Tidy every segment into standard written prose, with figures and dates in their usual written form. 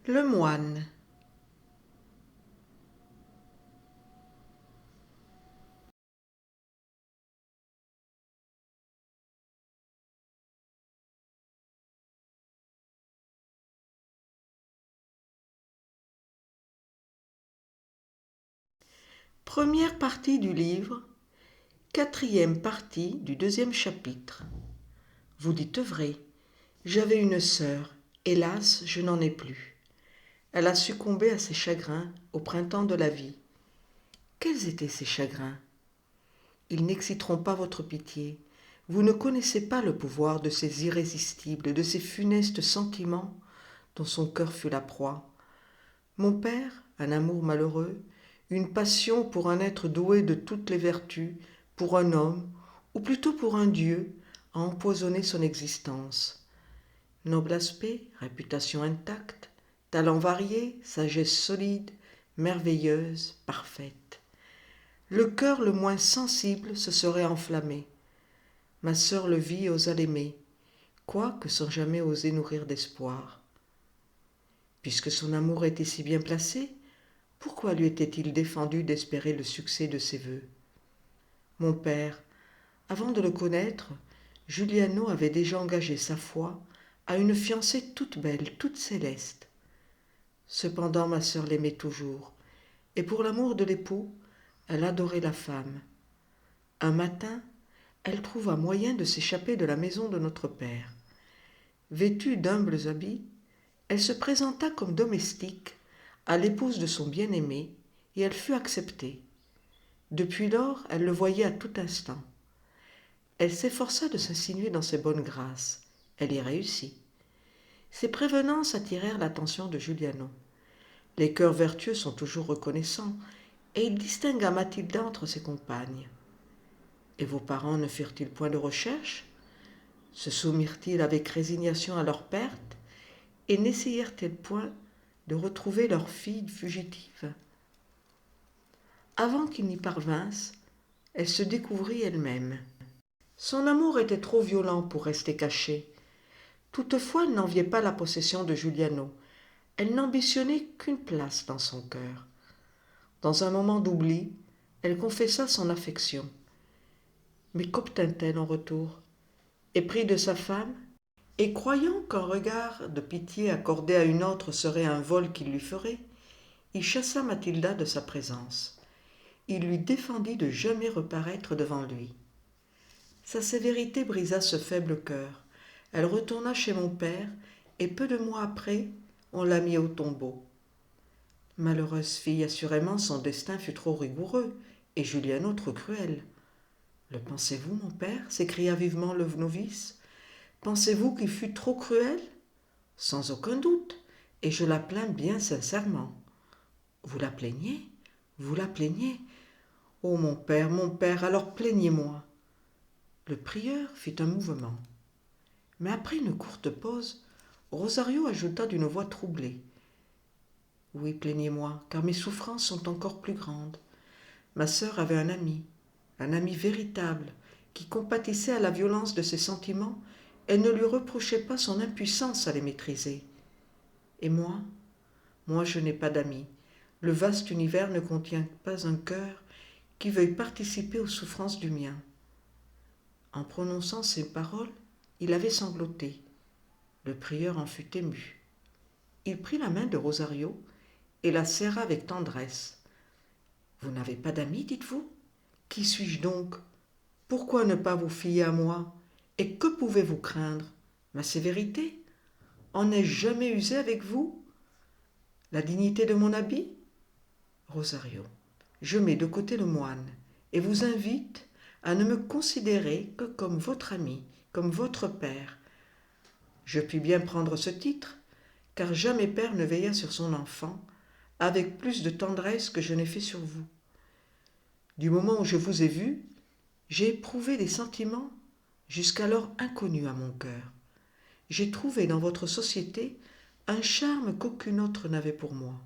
Le moine. Première partie du livre, quatrième partie du deuxième chapitre. Vous dites vrai, j'avais une sœur, hélas, je n'en ai plus. Elle a succombé à ses chagrins au printemps de la vie. Quels étaient ces chagrins? Ils n'exciteront pas votre pitié. Vous ne connaissez pas le pouvoir de ces irrésistibles, de ces funestes sentiments dont son cœur fut la proie. Mon père, un amour malheureux, une passion pour un être doué de toutes les vertus, pour un homme, ou plutôt pour un Dieu, a empoisonné son existence. Noble aspect, réputation intacte, talent varié, sagesse solide, merveilleuse, parfaite. Le cœur le moins sensible se serait enflammé. Ma sœur le vit et osa l'aimer, quoique sans jamais oser nourrir d'espoir. Puisque son amour était si bien placé, pourquoi lui était-il défendu d'espérer le succès de ses vœux? Mon père, avant de le connaître, Giuliano avait déjà engagé sa foi à une fiancée toute belle, toute céleste. Cependant ma sœur l'aimait toujours, et pour l'amour de l'époux, elle adorait la femme. Un matin, elle trouva moyen de s'échapper de la maison de notre père. Vêtue d'humbles habits, elle se présenta comme domestique à l'épouse de son bien-aimé, et elle fut acceptée. Depuis lors, elle le voyait à tout instant. Elle s'efforça de s'insinuer dans ses bonnes grâces. Elle y réussit. Ses prévenances attirèrent l'attention de Giuliano. Les cœurs vertueux sont toujours reconnaissants, et il distingua Mathilda entre ses compagnes. Et vos parents ne firent-ils point de recherche? Se soumirent-ils avec résignation à leur perte, et n'essayèrent-ils point de retrouver leur fille fugitive? Avant qu'ils n'y parvinssent, elle se découvrit elle-même. Son amour était trop violent pour rester caché. Toutefois, elle n'enviait pas la possession de Giuliano. Elle n'ambitionnait qu'une place dans son cœur. Dans un moment d'oubli, elle confessa son affection. Mais qu'obtint-elle en retour? Épris de sa femme, et croyant qu'un regard de pitié accordé à une autre serait un vol qu'il lui ferait, il chassa Mathilda de sa présence. Il lui défendit de jamais reparaître devant lui. Sa sévérité brisa ce faible cœur. Elle retourna chez mon père, et peu de mois après, on la mit au tombeau. Malheureuse fille, assurément son destin fut trop rigoureux, et Giuliano trop cruel. Le pensez-vous, mon père? S'écria vivement le novice. Pensez-vous qu'il fut trop cruel? Sans aucun doute, et je la plains bien sincèrement. Vous la plaignez? Vous la plaignez? Oh mon père, alors plaignez-moi. Le prieur fit un mouvement. Mais après une courte pause, Rosario ajouta d'une voix troublée. Oui, plaignez-moi, car mes souffrances sont encore plus grandes. Ma sœur avait un ami véritable, qui compatissait à la violence de ses sentiments et ne lui reprochait pas son impuissance à les maîtriser. Et moi je n'ai pas d'amis. Le vaste univers ne contient pas un cœur qui veuille participer aux souffrances du mien. En prononçant ces paroles, il avait sangloté. Le prieur en fut ému. Il prit la main de Rosario et la serra avec tendresse. Vous n'avez pas d'amis, dites-vous? Qui suis-je donc? Pourquoi ne pas vous fier à moi? Et que pouvez-vous craindre? Ma sévérité? En ai-je jamais usé avec vous? La dignité de mon habit? Rosario, je mets de côté le moine et vous invite à ne me considérer que comme votre ami, comme votre père. Je puis bien prendre ce titre, car jamais père ne veilla sur son enfant avec plus de tendresse que je n'ai fait sur vous. Du moment où je vous ai vu, j'ai éprouvé des sentiments jusqu'alors inconnus à mon cœur. J'ai trouvé dans votre société un charme qu'aucune autre n'avait pour moi.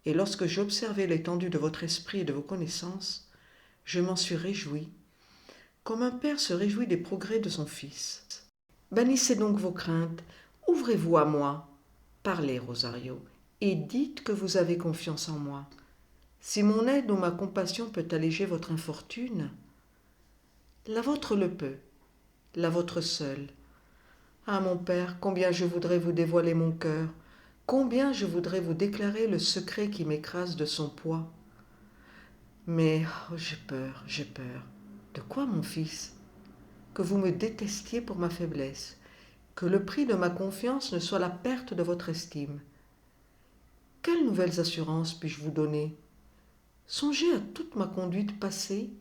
Et lorsque j'observais l'étendue de votre esprit et de vos connaissances, je m'en suis réjoui, comme un père se réjouit des progrès de son fils. Bannissez donc vos craintes, ouvrez-vous à moi. Parlez, Rosario, et dites que vous avez confiance en moi. Si mon aide ou ma compassion peut alléger votre infortune, la vôtre le peut, la vôtre seule. Ah mon père, combien je voudrais vous dévoiler mon cœur, combien je voudrais vous déclarer le secret qui m'écrase de son poids. Mais j'ai peur, j'ai peur. De quoi, mon fils? Que vous me détestiez pour ma faiblesse, que le prix de ma confiance ne soit la perte de votre estime. Quelles nouvelles assurances puis-je vous donner? Songez à toute ma conduite passée,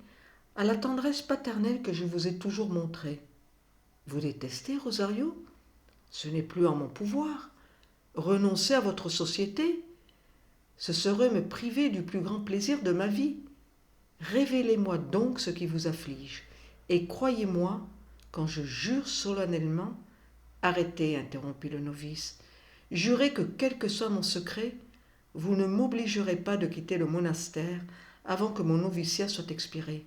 à la tendresse paternelle que je vous ai toujours montrée. Vous détestez, Rosario? Ce n'est plus en mon pouvoir. Renoncez à votre société. Ce serait me priver du plus grand plaisir de ma vie. Révélez-moi donc ce qui vous afflige, et croyez-moi, quand je jure solennellement... Arrêtez, interrompit le novice. Jurez que, quel que soit mon secret, vous ne m'obligerez pas de quitter le monastère avant que mon noviciat soit expiré.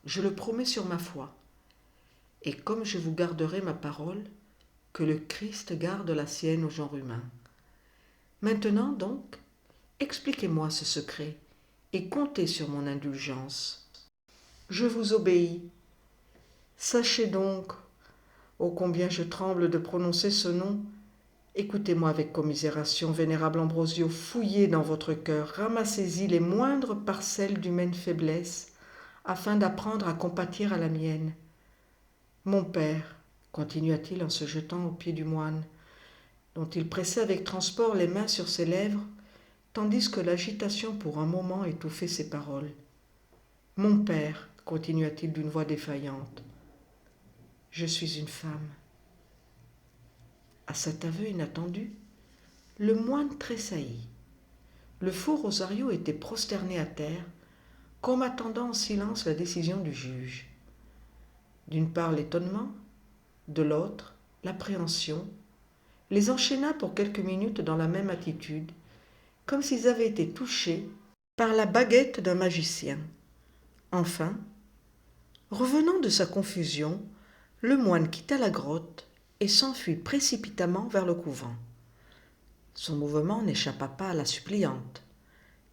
Je le promets sur ma foi. Et comme je vous garderai ma parole, que le Christ garde la sienne au genre humain. Maintenant donc, expliquez-moi ce secret et comptez sur mon indulgence. Je vous obéis. Sachez donc, ô combien je tremble de prononcer ce nom, écoutez-moi avec commisération, vénérable Ambrosio, fouillez dans votre cœur, ramassez-y les moindres parcelles d'humaine faiblesse, afin d'apprendre à compatir à la mienne. Mon père, continua-t-il en se jetant aux pieds du moine, dont il pressait avec transport les mains sur ses lèvres, tandis que l'agitation pour un moment étouffait ses paroles. Mon père, continua-t-il d'une voix défaillante, je suis une femme. À cet aveu inattendu, le moine tressaillit. Le faux Rosario était prosterné à terre, comme attendant en silence la décision du juge. D'une part l'étonnement, de l'autre l'appréhension, les enchaîna pour quelques minutes dans la même attitude, comme s'ils avaient été touchés par la baguette d'un magicien. Enfin, revenant de sa confusion, le moine quitta la grotte et s'enfuit précipitamment vers le couvent. Son mouvement n'échappa pas à la suppliante.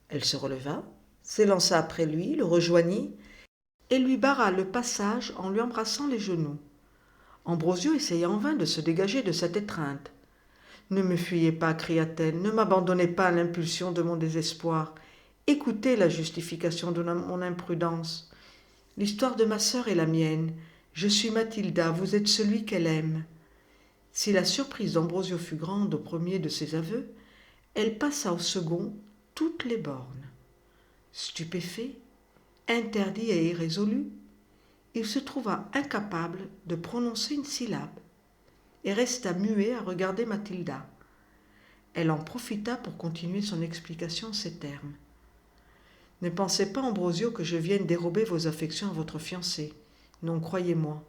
Elle se releva, s'élança après lui, le rejoignit et lui barra le passage en lui embrassant les genoux. Ambrosio essaya en vain de se dégager de cette étreinte. « Ne me fuyez pas, cria-t-elle, ne m'abandonnez pas à l'impulsion de mon désespoir. Écoutez la justification de mon imprudence. L'histoire de ma sœur est la mienne. Je suis Mathilda, vous êtes celui qu'elle aime. » Si la surprise d'Ambrosio fut grande au premier de ses aveux, elle passa au second toutes les bornes. Stupéfait, interdit et irrésolu, il se trouva incapable de prononcer une syllabe et resta muet à regarder Mathilda. Elle en profita pour continuer son explication en ces termes. « Ne pensez pas, Ambrosio, que je vienne dérober vos affections à votre fiancé. Non, croyez-moi.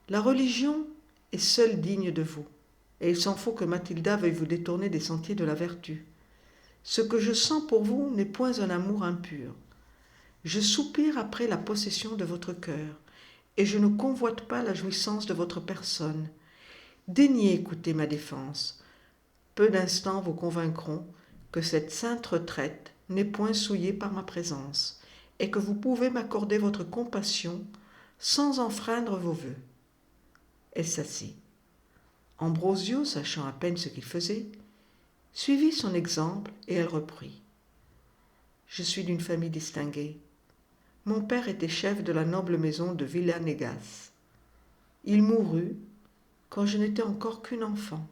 La religion est seule digne de vous, et il s'en faut que Mathilda veuille vous détourner des sentiers de la vertu. Ce que je sens pour vous n'est point un amour impur. Je soupire après la possession de votre cœur, et je ne convoite pas la jouissance de votre personne. Daignez écouter ma défense. Peu d'instants vous convaincront que cette sainte retraite n'est point souillée par ma présence, et que vous pouvez m'accorder votre compassion sans enfreindre vos vœux. » Elle s'assit. Ambrosio, sachant à peine ce qu'il faisait, suivit son exemple et elle reprit. « Je suis d'une famille distinguée. Mon père était chef de la noble maison de Villanegas. Il mourut quand je n'étais encore qu'une enfant,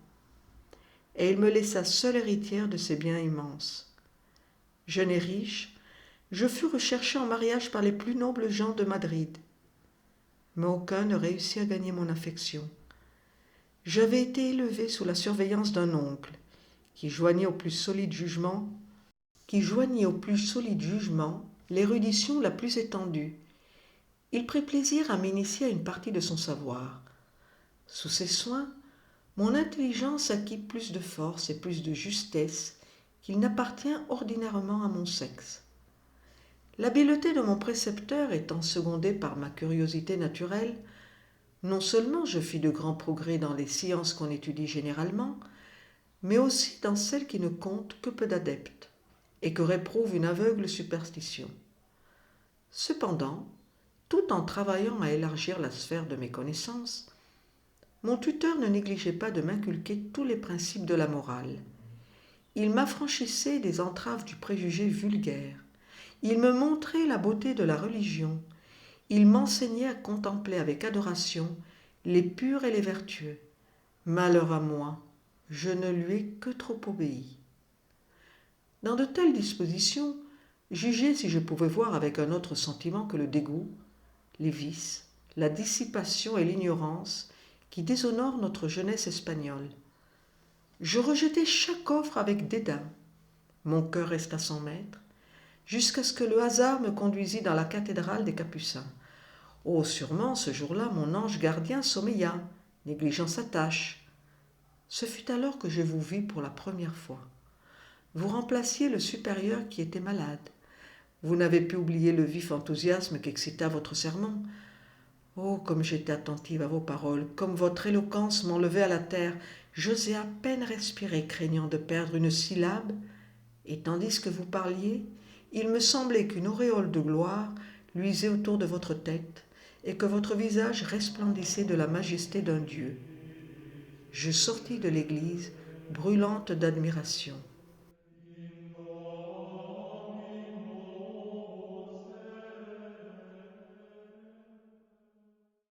et il me laissa seule héritière de ses biens immenses. Jeune et riche, je fus recherchée en mariage par les plus nobles gens de Madrid, mais aucun ne réussit à gagner mon affection. J'avais été élevée sous la surveillance d'un oncle, qui joignit au plus solide jugement l'érudition la plus étendue. Il prit plaisir à m'initier à une partie de son savoir. Sous ses soins, mon intelligence acquit plus de force et plus de justesse qu'il n'appartient ordinairement à mon sexe. L'habileté de mon précepteur étant secondée par ma curiosité naturelle, non seulement je fis de grands progrès dans les sciences qu'on étudie généralement, mais aussi dans celle qui ne compte que peu d'adeptes et que réprouve une aveugle superstition. Cependant, tout en travaillant à élargir la sphère de mes connaissances, mon tuteur ne négligeait pas de m'inculquer tous les principes de la morale. Il m'affranchissait des entraves du préjugé vulgaire. Il me montrait la beauté de la religion. Il m'enseignait à contempler avec adoration les purs et les vertueux. Malheur à moi, je ne lui ai que trop obéi. Dans de telles dispositions, jugez si je pouvais voir avec un autre sentiment que le dégoût, les vices, la dissipation et l'ignorance qui déshonorent notre jeunesse espagnole. Je rejetai chaque offre avec dédain. Mon cœur resta sans maître, jusqu'à ce que le hasard me conduisit dans la cathédrale des Capucins. Oh, sûrement, ce jour-là, mon ange gardien sommeilla, négligeant sa tâche. Ce fut alors que je vous vis pour la première fois. Vous remplaciez le supérieur qui était malade. Vous n'avez pu oublier le vif enthousiasme qu'excita votre sermon. Oh, comme j'étais attentive à vos paroles, comme votre éloquence m'enlevait à la terre, j'osais à peine respirer, craignant de perdre une syllabe, et tandis que vous parliez, il me semblait qu'une auréole de gloire luisait autour de votre tête, et que votre visage resplendissait de la majesté d'un Dieu. Je sortis de l'église, brûlante d'admiration.